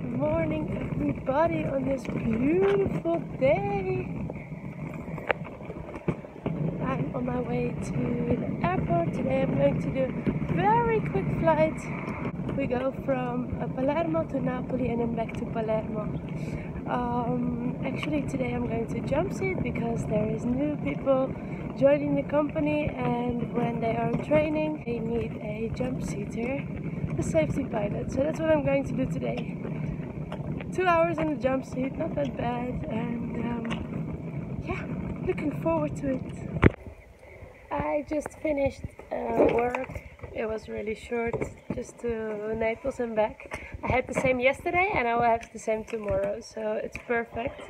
Good morning, everybody, on this beautiful day. I'm on my way to the airport. Today I'm going to do a very quick flight. We go from Palermo to Napoli and then back to Palermo. Actually today I'm going to jump seat because there is new people joining the company, and when they are in training they need a jump seater, a safety pilot. So that's what I'm going to do today. 2 hours in the jump seat, not that bad, and yeah, looking forward to it. I just finished work. It was really short, just to Naples and back. I had the same yesterday and I will have the same tomorrow, so it's perfect.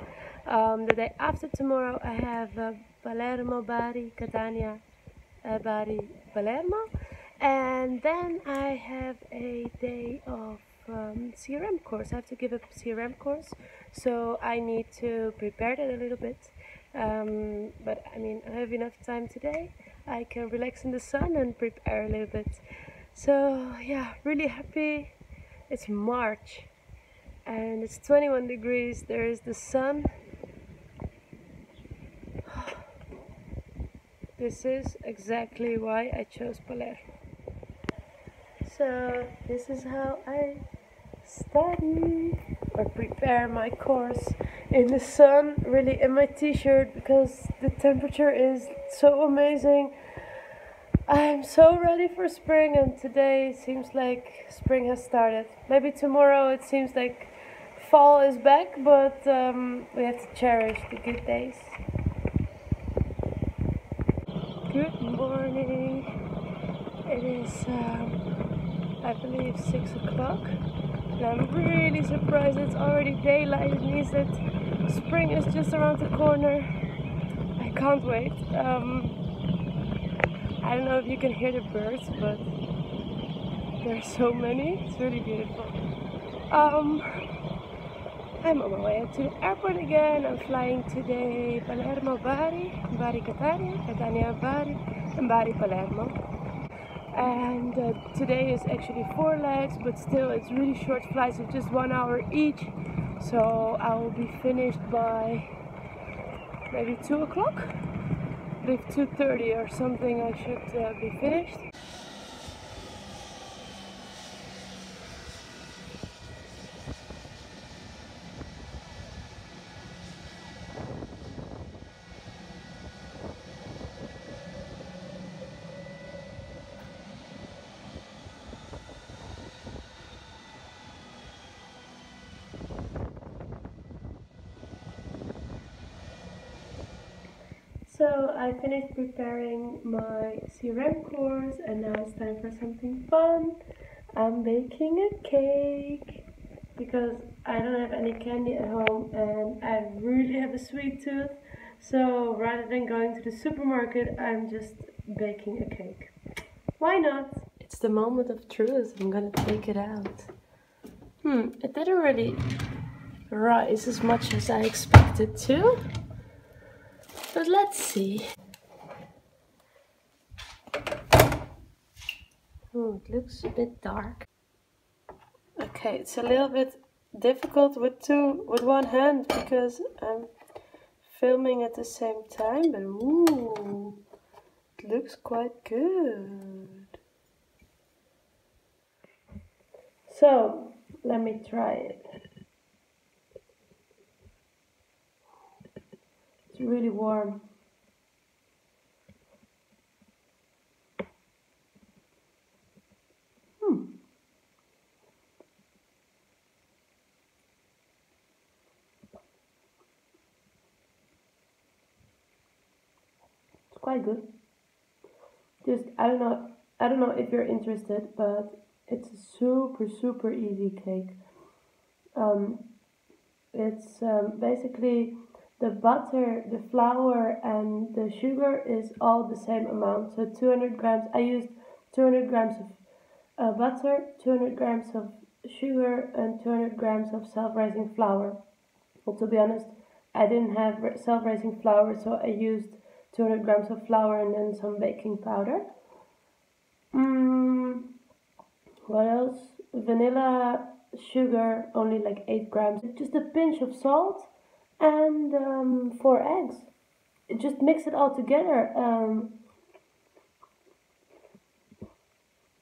The day after tomorrow I have Palermo, Bari, Catania, Bari, Palermo, and then I have a day of CRM course. I have to give a CRM course, so I need to prepare that a little bit. But I mean, I have enough time today. I can relax in the sun and prepare a little bit. So yeah, really happy. It's March and it's 21 degrees. There is the sun. This is exactly why I chose Palermo. So this is how I study or prepare my course in the sun, really in my t-shirt, because the temperature is so amazing. I'm so ready for spring, and today seems like spring has started. Maybe tomorrow it seems like fall is back, but we have to cherish the good days. Good morning. It is I believe 6 o'clock, and I'm really surprised it's already daylight. It means that spring is just around the corner. I can't wait. I don't know if you can hear the birds, but there are so many. It's really beautiful. I'm on my way to the airport again. I'm flying today Palermo, Bari, Bari, Catania, Catania, Bari, and Bari, Palermo. And today is actually 4 legs, but still it's really short flights of just 1 hour each. So I will be finished by maybe 2 o'clock. I believe 2:30 or something I should be finished. So I finished preparing my CRM course, and now it's time for something fun. I'm baking a cake because I don't have any candy at home and I really have a sweet tooth. So rather than going to the supermarket, I'm just baking a cake. Why not? It's the moment of truth. I'm gonna take it out. It didn't really rise as much as I expected to. But let's see. It looks a bit dark. Okay, it's a little bit difficult with one hand because I'm filming at the same time, but ooh, it looks quite good. So let me try it. It's really warm. It's quite good. Just I don't know if you're interested, but it's a super easy cake. It's basically the butter, the flour, and the sugar is all the same amount. So 200 grams. I used 200 grams of butter, 200 grams of sugar, and 200 grams of self-raising flour. Well, to be honest, I didn't have self-raising flour, so I used 200 grams of flour and then some baking powder. What else? Vanilla sugar, only like 8 grams, just a pinch of salt, and 4 eggs. Just mix it all together.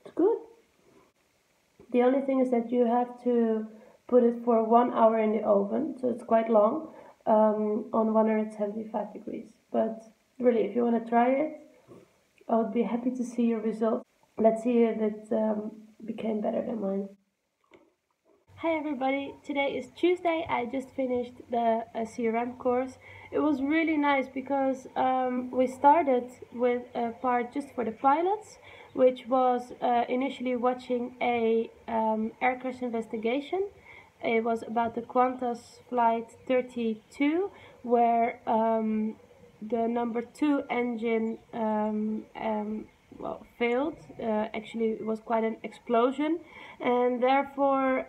It's good. The only thing is that you have to put it for 1 hour in the oven, so it's quite long, on 175 degrees. But really, if you want to try it, I would be happy to see your results. Let's see if it became better than mine. Hi everybody, today is Tuesday. I just finished the CRM course. It was really nice because we started with a part just for the pilots, which was initially watching a air crash investigation. It was about the Qantas flight 32, where the number 2 engine failed. Actually, it was quite an explosion, and therefore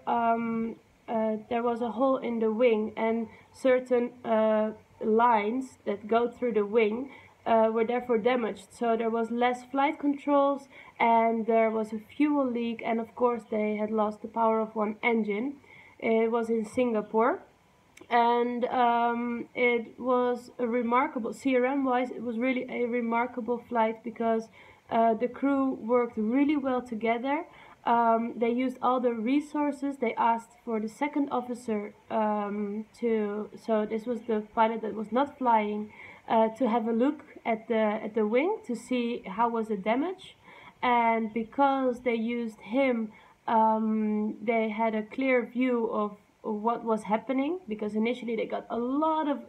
there was a hole in the wing, and certain lines that go through the wing were therefore damaged. So there was less flight controls, and there was a fuel leak, and of course they had lost the power of one engine. It was in Singapore. And it was a remarkable, CRM wise, it was really a remarkable flight because the crew worked really well together. They used all the resources. They asked for the second officer so this was the pilot that was not flying, to have a look at the wing to see how was the damage. And because they used him, they had a clear view of what was happening, because initially they got a lot of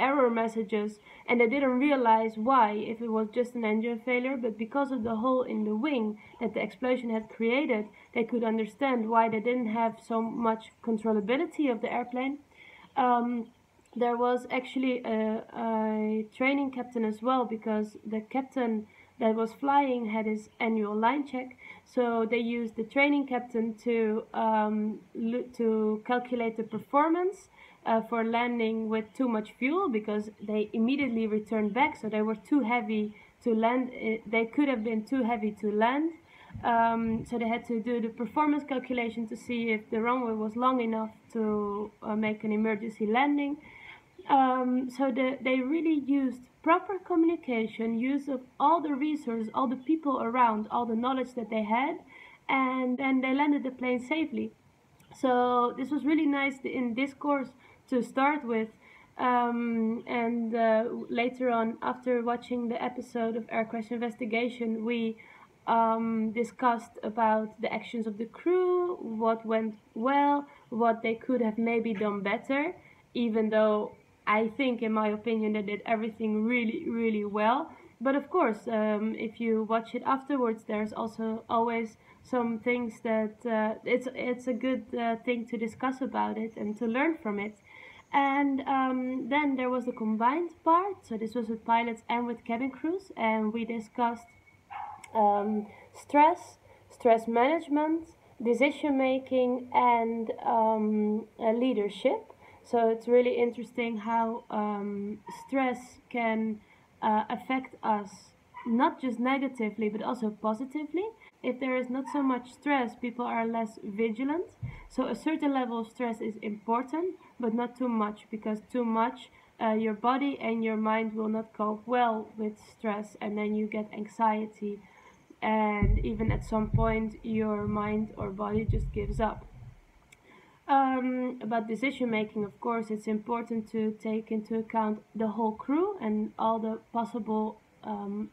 error messages and they didn't realize why, if it was just an engine failure. But because of the hole in the wing that the explosion had created, they could understand why they didn't have so much controllability of the airplane. There was actually a training captain as well, because the captain that was flying had his annual line check. So they used the training captain to calculate the performance for landing with too much fuel, because they immediately returned back. So they were too heavy to land. They could have been too heavy to land. So they had to do the performance calculation to see if the runway was long enough to make an emergency landing. So they really used proper communication, use of all the resources, all the people around, all the knowledge that they had, and then they landed the plane safely. So this was really nice in this course to start with. And later on, after watching the episode of Air Crash Investigation, we discussed about the actions of the crew, what went well, what they could have maybe done better, even though I think, in my opinion, they did everything really, really well. But of course, if you watch it afterwards, there's also always some things that it's a good thing to discuss about it and to learn from it. And then there was the combined part. So this was with pilots and with cabin crews, and we discussed stress management, decision making, and leadership. So it's really interesting how stress can affect us, not just negatively but also positively. If there is not so much stress, people are less vigilant. So a certain level of stress is important, but not too much, because too much, your body and your mind will not cope well with stress, and then you get anxiety, and even at some point your mind or body just gives up. About decision making, of course, it's important to take into account the whole crew and all the possible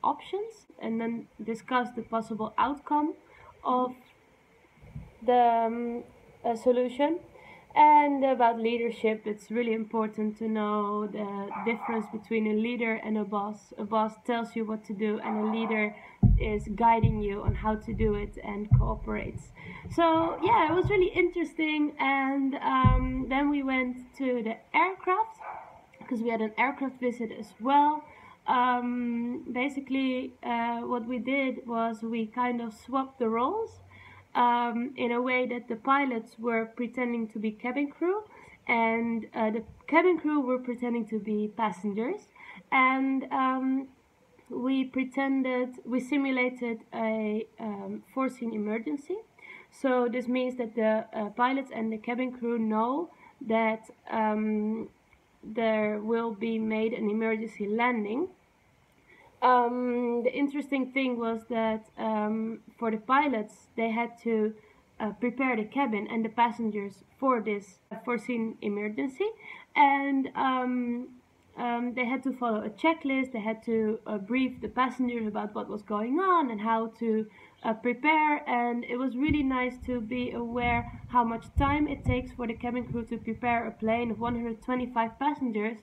options, and then discuss the possible outcome of the solution. And about leadership, it's really important to know the difference between a leader and a boss. A boss tells you what to do, and a leader is guiding you on how to do it and cooperates. So yeah, it was really interesting. And then we went to the aircraft, because we had an aircraft visit as well. Basically, what we did was we kind of swapped the roles. In a way that the pilots were pretending to be cabin crew, and the cabin crew were pretending to be passengers. And we simulated a foreseen emergency. So this means that the pilots and the cabin crew know that there will be made an emergency landing. The interesting thing was that for the pilots, they had to prepare the cabin and the passengers for this foreseen emergency, and they had to follow a checklist. They had to brief the passengers about what was going on and how to prepare, and it was really nice to be aware how much time it takes for the cabin crew to prepare a plane of 125 passengers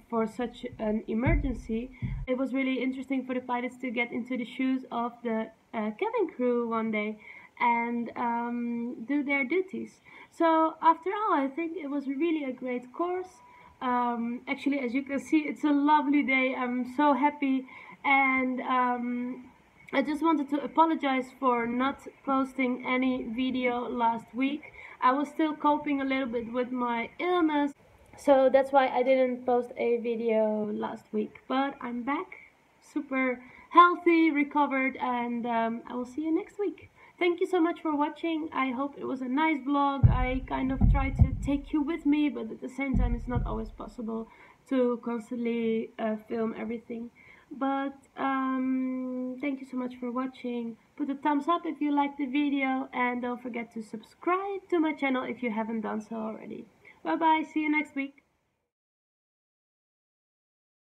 for such an emergency. It was really interesting for the pilots to get into the shoes of the cabin crew one day and do their duties. So after all, I think it was really a great course. Actually, as you can see, it's a lovely day. I'm so happy, and I just wanted to apologize for not posting any video last week. I was still coping a little bit with my illness, so that's why I didn't post a video last week. But I'm back, super healthy, recovered, and I will see you next week. Thank you so much for watching. I hope it was a nice vlog. I kind of tried to take you with me, but at the same time it's not always possible to constantly film everything. But thank you so much for watching. Put a thumbs up if you liked the video, and don't forget to subscribe to my channel if you haven't done so already. Bye bye, see you next week.